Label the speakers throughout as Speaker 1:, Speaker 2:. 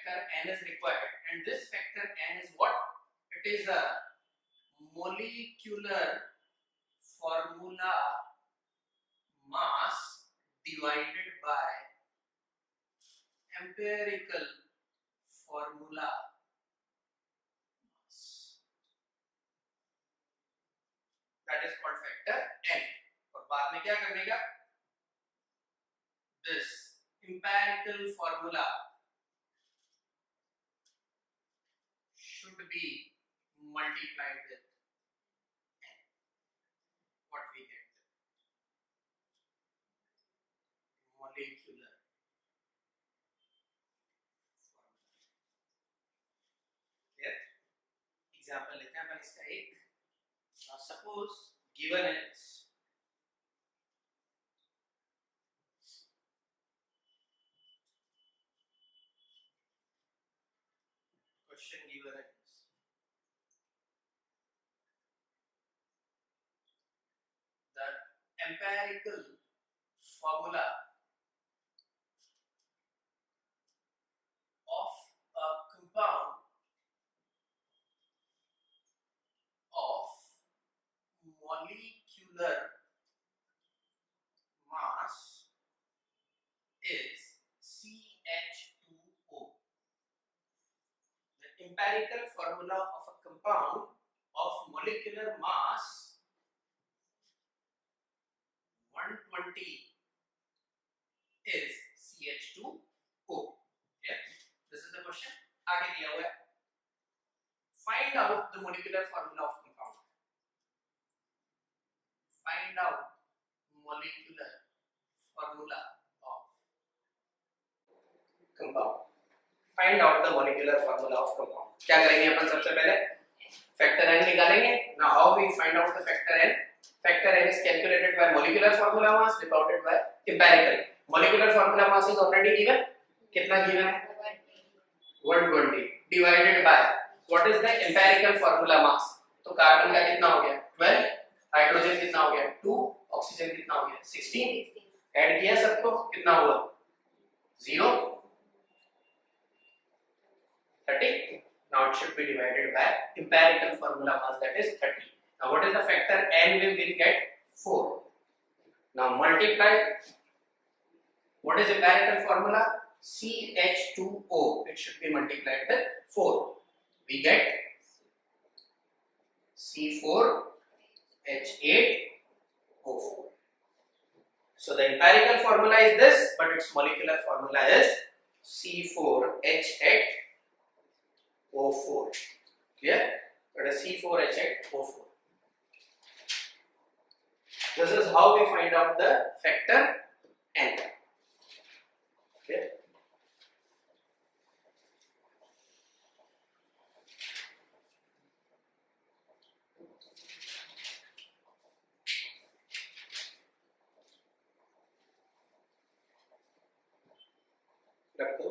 Speaker 1: factor n is required, and this factor n is what? It is a molecular formula mass divided by empirical formula mass. That is called factor n. और बाद में क्या करने का? This empirical formula should be multiplied with n. What we get? Molecular formula. Clear? Example लेते हैं अपन इसका एक. Now suppose given is question given is the empirical formula of a compound of molecular mass is CH2O. The empirical formula of a compound of molecular mass 120 is CH2O. Okay? This is the question. आगे दिया हुआ है. Find out the molecular formula of compound. Find out molecular formula of compound. Find out the molecular formula of compound. क्या करेंगे अपन सबसे पहले? Factor n निकालेंगे. Now how we find out the factor n? Factor n is calculated by molecular formula mass divided by empirical. Molecular formula mass is already given. कितना given है? 120 divided by what is the empirical formula mass? तो carbon का कितना हो गया? 12. Hydrogen कितना हो गया? 2. ऑक्सीजन कितना हो गया? 16. ऐड किया सबको कितना हुआ? 0. 30. Now it should be divided by empirical formula mass, that is 30. Now what is the factor n? We will get 4. Now multiply. What is empirical formula? CH2O. It should be multiplied with 4. We get C4H8O4. So the empirical formula is this, but its molecular formula is C4H8O4. Clear? That is C4H8O4. This is how we find out the factor n. Okay. रख दो.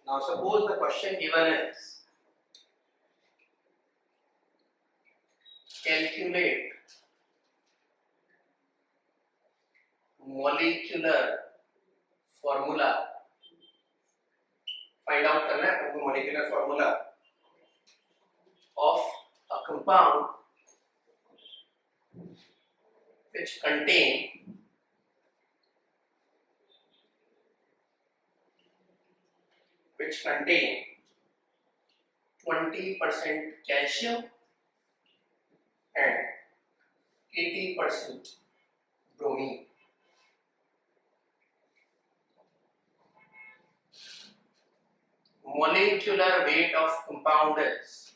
Speaker 1: Now suppose the question given is calculate molecular formula. Find out करना है हमको molecular formula of a compound which contain which contain 20% calcium and 80% bromine. Molecular weight of compound is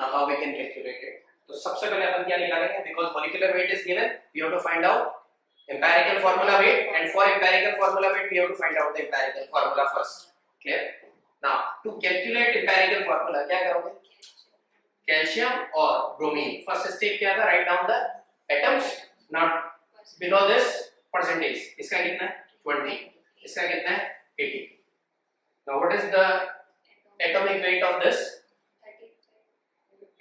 Speaker 1: Now how we can calculate it? तो सबसे पहले अपन क्या निकालेंगे? Because molecular weight is given, we have to find out empirical formula weight, and for empirical formula weight we have to find out the empirical formula first. Clear? Now to calculate empirical formula क्या करोगे? Calcium or bromine. First step क्या था? Write down the atoms. Not below this percentage. इसका कितना है? 20. इसका कितना है? 80. Now what is the atomic weight of this?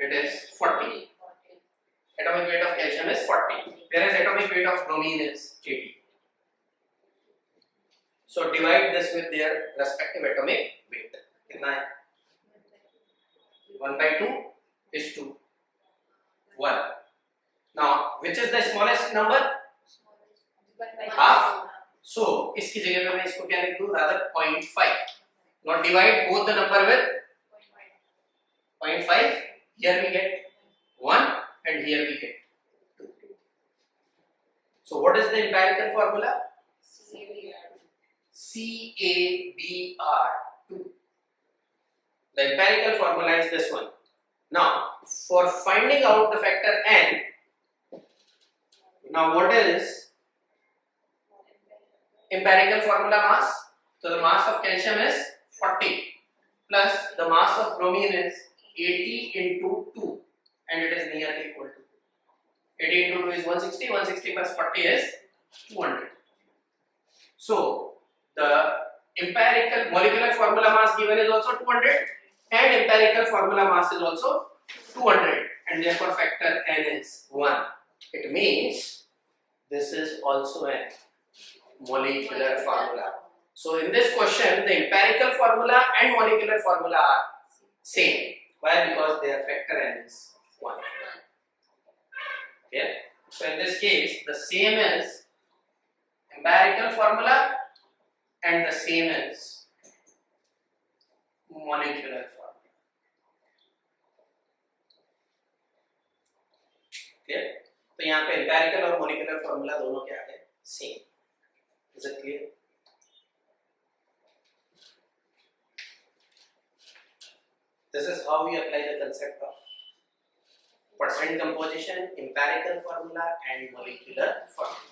Speaker 1: It is 40. Atomic weight of calcium is 40, whereas atomic weight of bromine is 80. So divide this with their respective atomic weight. कितना है? 1 by 2 is 2. 1. Now, which is the smallest number? Half. So, इसकी जगह पे मैं इसको क्या लिख दूँ? Rather 0.5. Now divide both the number with 0.5. Here we get 1 and here we get 2. So what is the empirical formula? CABR2. The empirical formula is this one. Now for finding out the factor n, now what is empirical formula mass? So the mass of calcium is 40 plus the mass of bromine is 80 into 2, and it is nearly equal to 80 into 2 is 160, 160 plus 40 is 200. So the empirical molecular formula mass given is also 200 and empirical formula mass is also 200, and therefore factor n is 1. It means this is also a molecular formula. So in this question the empirical formula and molecular formula are same. Why? Because their factor n is 1. Okay. So in this case the same is empirical formula and the same is molecular formula. Okay. तो यहाँ पे empirical और molecular formula दोनों क्या है? Same. Is it clear? This is how we apply the concept of percent composition, empirical formula and molecular formula.